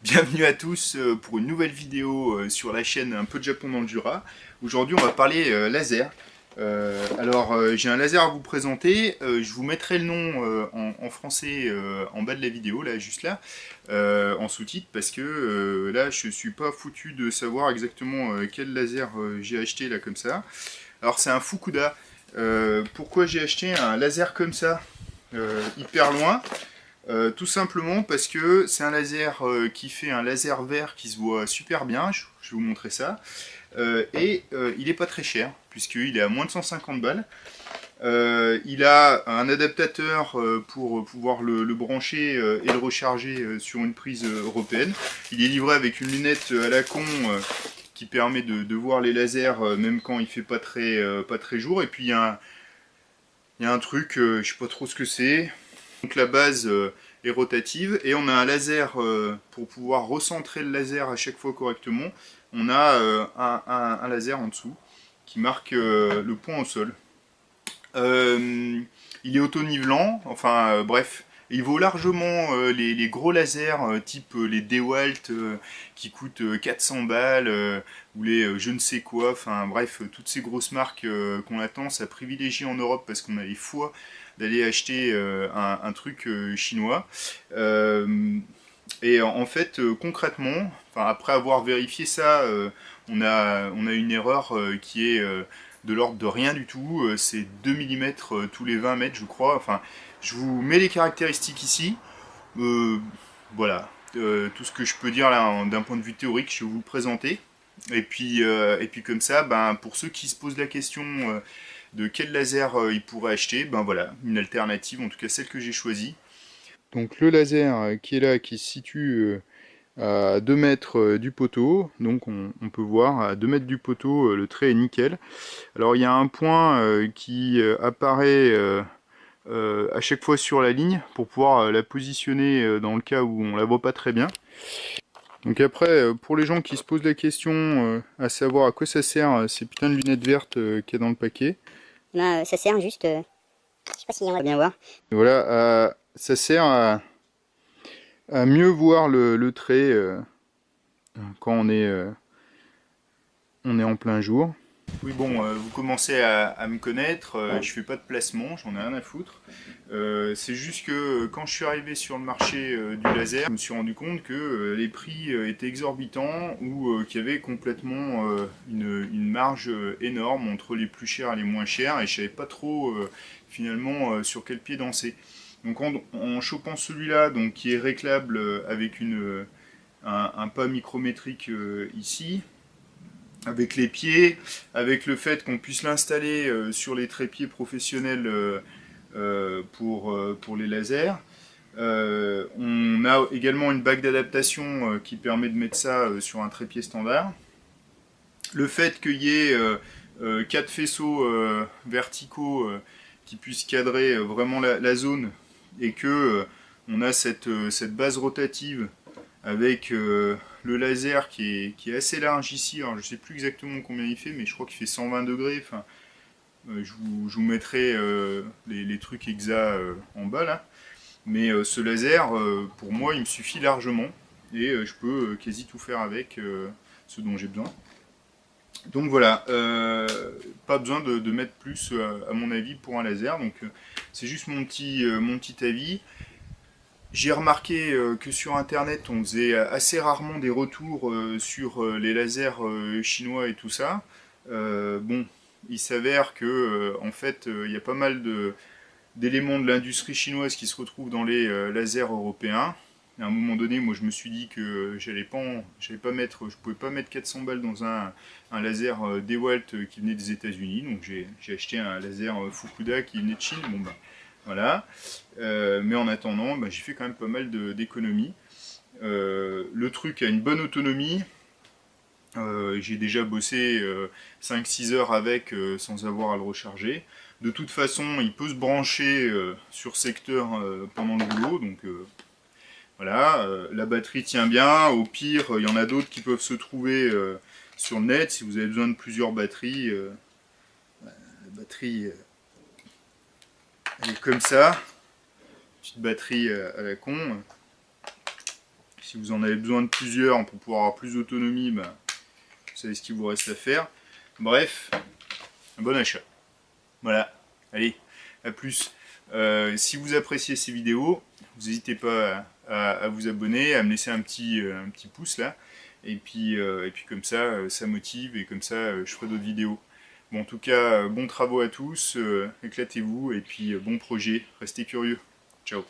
Bienvenue à tous pour une nouvelle vidéo sur la chaîne Un peu de Japon dans le Jura. Aujourd'hui on va parler laser. J'ai un laser à vous présenter. Je vous mettrai le nom en français en bas de la vidéo, là juste là, en sous-titre, parce que là je suis pas foutu de savoir exactement quel laser j'ai acheté là comme ça. Alors c'est un Fukuda. Pourquoi j'ai acheté un laser comme ça hyper loin? Tout simplement parce que c'est un laser qui fait un laser vert qui se voit super bien, je vais vous montrer ça. Il est pas très cher, puisqu'il est à moins de 150 balles. Il a un adaptateur pour pouvoir le brancher et le recharger sur une prise européenne. Il est livré avec une lunette à la con qui permet de voir les lasers même quand il fait pas très jour. Et puis il y a un truc, je sais pas trop ce que c'est. Donc la base est rotative et on a un laser pour pouvoir recentrer le laser à chaque fois correctement. On a un laser en dessous qui marque le point au sol. Il est auto-nivelant, bref, il vaut largement les gros lasers type les DeWalt qui coûtent 400 balles ou les je ne sais quoi, enfin bref, toutes ces grosses marques qu'on attend, ça privilégie en Europe parce qu'on a les fois d'aller acheter un truc chinois. En fait, concrètement, après avoir vérifié ça, on a une erreur qui est de l'ordre de rien du tout. C'est 2 mm tous les 20 mètres, je crois. Enfin, je vous mets les caractéristiques ici. Euh, voilà. Tout ce que je peux dire là d'un point de vue théorique, je vais vous le présenter. Et puis comme ça, ben, pour ceux qui se posent la question de quel laser ils pourraient acheter, ben voilà, une alternative, en tout cas celle que j'ai choisie. Donc le laser qui est là, qui se situe à 2 mètres du poteau, donc on peut voir à 2 mètres du poteau, le trait est nickel. Alors il y a un point qui apparaît à chaque fois sur la ligne pour pouvoir la positionner dans le cas où on la voit pas très bien. Donc après, pour les gens qui se posent la question à savoir à quoi ça sert ces putains de lunettes vertes qu'il y a dans le paquet, Ben, ça sert juste, je sais pas si on va bien voir. voilà, ça sert à mieux voir le trait quand on est en plein jour. Oui, bon, vous commencez à me connaître, je fais pas de placement, j'en ai rien à foutre. C'est juste que quand je suis arrivé sur le marché du laser, je me suis rendu compte que les prix étaient exorbitants ou qu'il y avait complètement une marge énorme entre les plus chers et les moins chers et je savais pas trop finalement sur quel pied danser. Donc en chopant celui-là, donc qui est réclable avec un pas micrométrique ici, avec les pieds, avec le fait qu'on puisse l'installer sur les trépieds professionnels pour les lasers. On a également une bague d'adaptation qui permet de mettre ça sur un trépied standard. Le fait qu'il y ait 4 faisceaux verticaux qui puissent cadrer vraiment la zone et que on a cette base rotative avec le laser qui est assez large ici. Alors je sais plus exactement combien il fait, mais je crois qu'il fait 120 degrés. Enfin, je vous mettrai les trucs exacts en bas là. Mais ce laser, pour moi, il me suffit largement et je peux quasi tout faire avec ce dont j'ai besoin. Donc voilà, pas besoin de mettre plus à mon avis pour un laser. Donc c'est juste mon petit avis. J'ai remarqué que sur internet on faisait assez rarement des retours sur les lasers chinois et tout ça. Bon, il s'avère que en fait il y a pas mal d'éléments de l'industrie chinoise qui se retrouvent dans les lasers européens. À un moment donné, moi je me suis dit que j'allais pas mettre, je pouvais pas mettre 400 balles dans un laser DeWalt qui venait des États-Unis, donc j'ai acheté un laser Fukuda qui venait de Chine. Bon ben voilà. Mais en attendant, ben, j'ai fait quand même pas mal d'économies. Le truc a une bonne autonomie. J'ai déjà bossé 5-6 heures avec sans avoir à le recharger. De toute façon, il peut se brancher sur secteur pendant le boulot, donc voilà, la batterie tient bien. Au pire, il y en a d'autres qui peuvent se trouver sur le net si vous avez besoin de plusieurs batteries. La batterie, elle est comme ça, petite batterie à la con. Si vous en avez besoin de plusieurs pour pouvoir avoir plus d'autonomie, bah, vous savez ce qu'il vous reste à faire. Bref, un bon achat. Voilà, allez, à plus. Si vous appréciez ces vidéos, vous n'hésitez pas à vous abonner, à me laisser un petit pouce là. Et puis comme ça motive et comme ça, je ferai d'autres vidéos. Bon, en tout cas, bons travaux à tous, éclatez-vous et puis bon projet, restez curieux. Ciao.